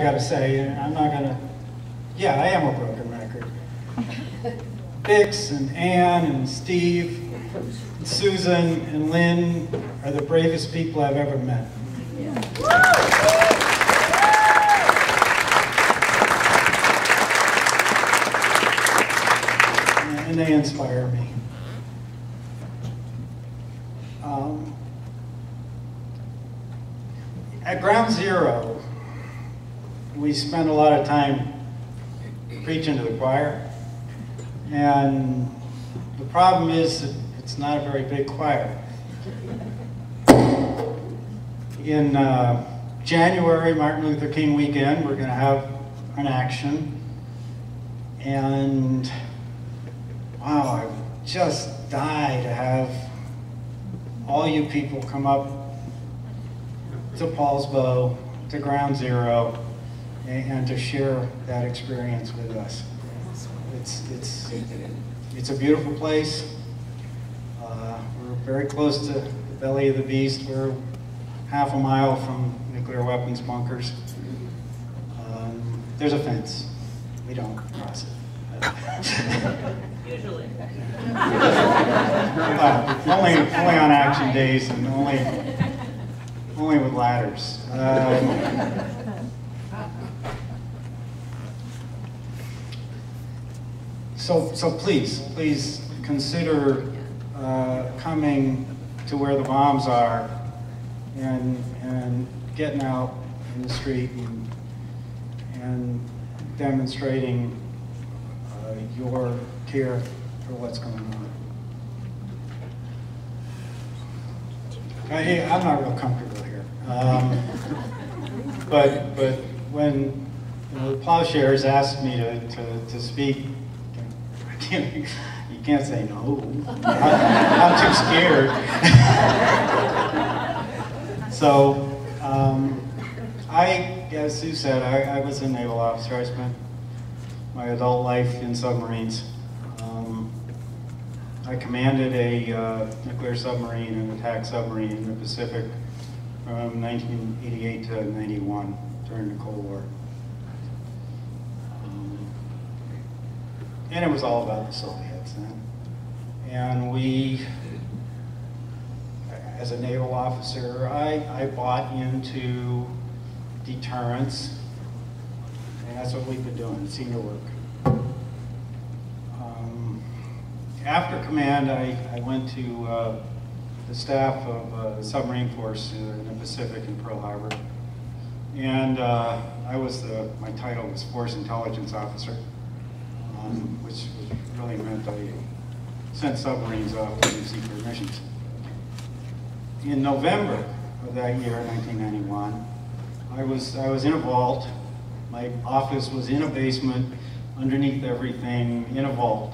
gotta say, I'm not gonna, yeah, I am a broken record. Bix and Ann and Steve, and Susan and Lynn are the bravest people I've ever met. Yeah. And they inspire me. At Ground Zero, we spend a lot of time preaching to the choir. And the problem is that it's not a very big choir. In January, Martin Luther King weekend, we're going to have an action. And wow, I would just die to have all you people come up to Paulsbo, to Ground Zero, and to share that experience with us. It's a beautiful place. We're very close to the belly of the beast. We're half a mile from nuclear weapons bunkers. There's a fence. We don't cross it. Usually. Only on action days and only with ladders. So please consider coming to where the bombs are and getting out in the street and demonstrating your care for what's going on. I'm not real comfortable here, but when the Plowshares asked me to speak, you can't say no. I'm too scared. So, as Sue said, I was a naval officer. I spent my adult life in submarines. I commanded a nuclear submarine, an attack submarine in the Pacific from 1988 to 91 during the Cold War. And it was all about the Soviets. And we, as a naval officer, I bought into deterrence, and that's what we've been doing, senior work. After command, I went to the staff of the submarine force in the Pacific in Pearl Harbor. And my title was Force Intelligence Officer, which really meant I sent submarines off to do secret missions. In November of that year, 1991, I was in a vault. My office was in a basement, underneath everything, in a vault.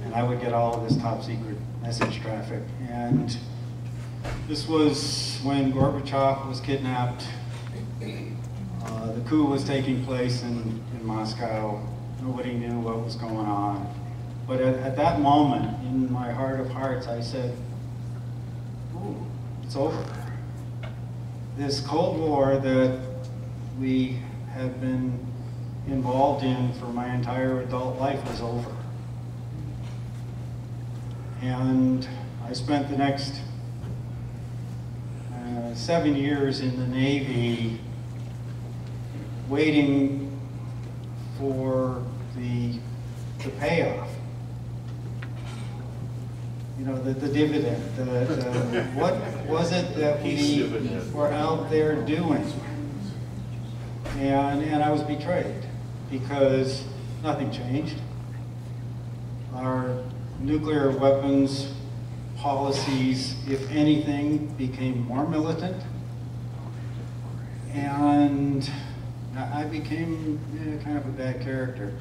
And I would get all of this top secret message traffic. And this was when Gorbachev was kidnapped. The coup was taking place in Moscow. Nobody knew what was going on. But at that moment, in my heart of hearts, I said, ooh, it's over. This Cold War that we have been involved in for my entire adult life is over. And I spent the next 7 years in the Navy waiting for the payoff. You know, the dividend. What was it that we were out there doing? And I was betrayed because nothing changed. Our nuclear weapons policies, if anything, became more militant. And I became kind of a bad character.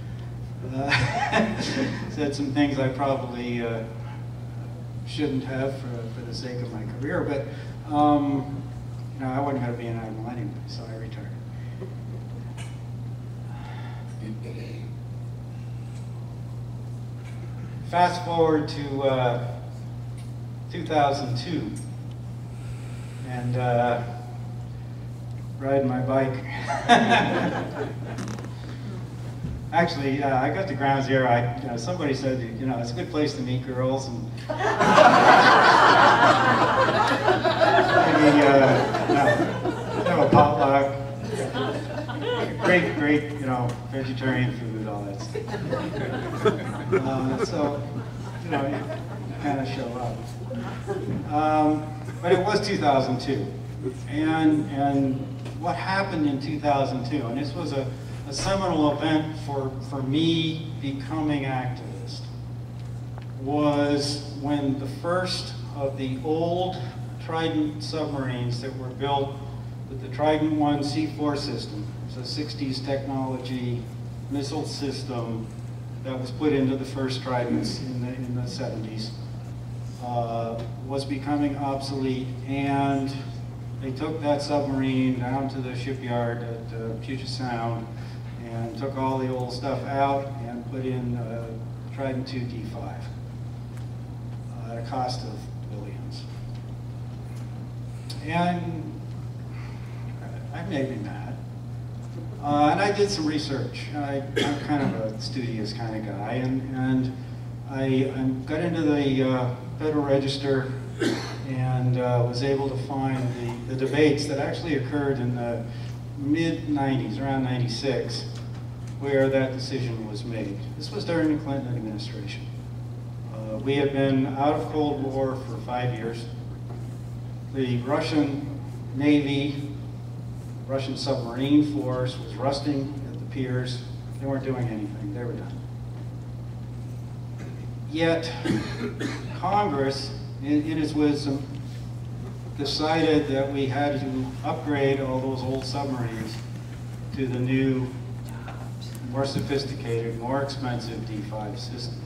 Said some things I probably shouldn't have for the sake of my career, but you know, I wasn't going to be an admiral anyway, so I retired. Fast forward to 2002, and riding my bike. Actually, I got to Ground Zero. Somebody said, it's a good place to meet girls, and maybe have a potluck. Great, vegetarian food, all that stuff. So, you kind of show up. But it was 2002, and what happened in 2002, and this was a seminal event for me becoming activist, was when the first of the old Trident submarines that were built with the Trident I C4 system, it's a 60s technology missile system that was put into the first Tridents in the 70s, was becoming obsolete, and they took that submarine down to the shipyard at Puget Sound and took all the old stuff out and put in Trident II D5 at a cost of billions. And that made me mad. And I did some research. I'm kind of a studious kind of guy, and I got into the Federal Register and was able to find the debates that actually occurred in the mid-90s, around 96, where that decision was made. This was during the Clinton administration. We had been out of Cold War for 5 years. The Russian Navy, Russian submarine force was rusting at the piers. They weren't doing anything, they were done. Yet, Congress, in its wisdom, decided that we had to upgrade all those old submarines to the new, more sophisticated, more expensive D5 system.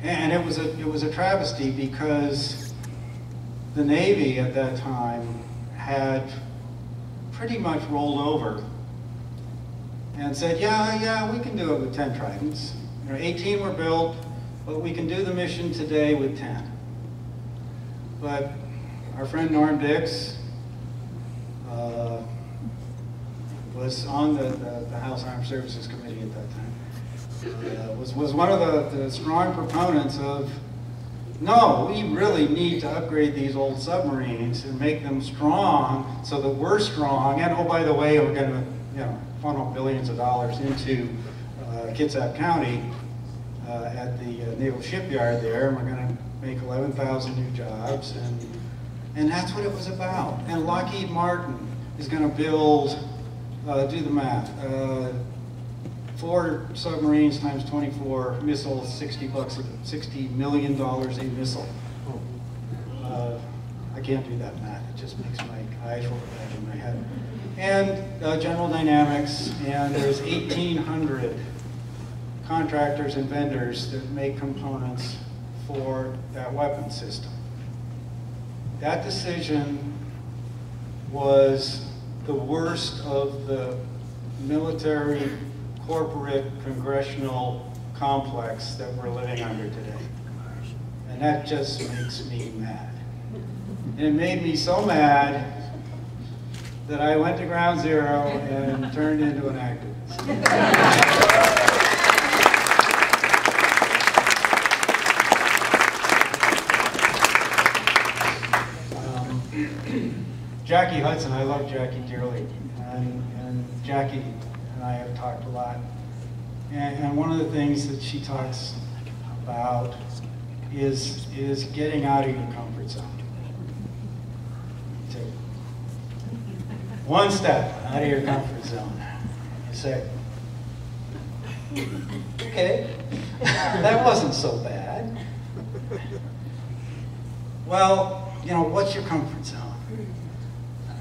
And it was a travesty because the Navy at that time had pretty much rolled over and said, yeah, we can do it with 10 Tridents. 18 were built, but we can do the mission today with 10. But our friend Norm Dix was on the House Armed Services Committee at that time. Was one of the strong proponents of, no, we really need to upgrade these old submarines and make them strong so that we're strong. And oh, by the way, we're going to funnel billions of dollars into Kitsap County at the Naval Shipyard there, and we're going to make 11,000 new jobs, and that's what it was about. And Lockheed Martin is going to build, do the math, 4 submarines times 24 missiles, $60 million a missile. I can't do that math. It just makes my eyes roll back in my head. And General Dynamics, and there's 1,800 contractors and vendors that make components for that weapon system. That decision was the worst of the military, corporate, congressional complex that we're living under today. And that just makes me mad. And it made me so mad that I went to Ground Zero and turned into an activist. Jackie Hudson, I love Jackie dearly, and Jackie and I have talked a lot. And one of the things that she talks about is getting out of your comfort zone. Take one step out of your comfort zone. You say, okay, that wasn't so bad. Well, what's your comfort zone?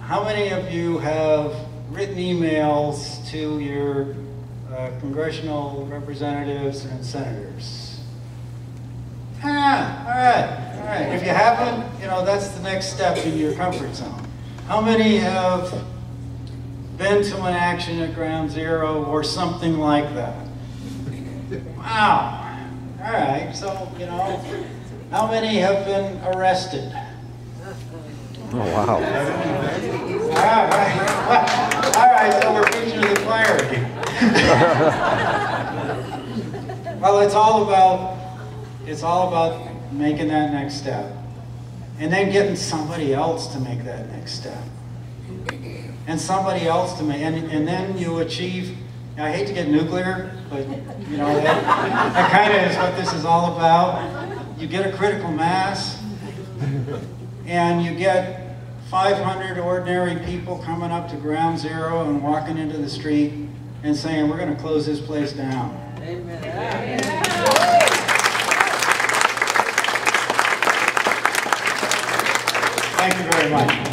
How many of you have written emails to your congressional representatives and senators? All right. If you haven't, that's the next step in your comfort zone. How many have been to an action at Ground Zero or something like that? Wow. All right, so, how many have been arrested? Oh, wow. right. All right, so we're preaching to the choir again. Well, it's all about making that next step. And then getting somebody else to make that next step. And somebody else to make, and then you achieve, I hate to get nuclear, but you know, that kind of is what this is all about. You get a critical mass, and you get 500 ordinary people coming up to ground zero and walking into the street and saying, we're going to close this place down. Amen. Thank you very much.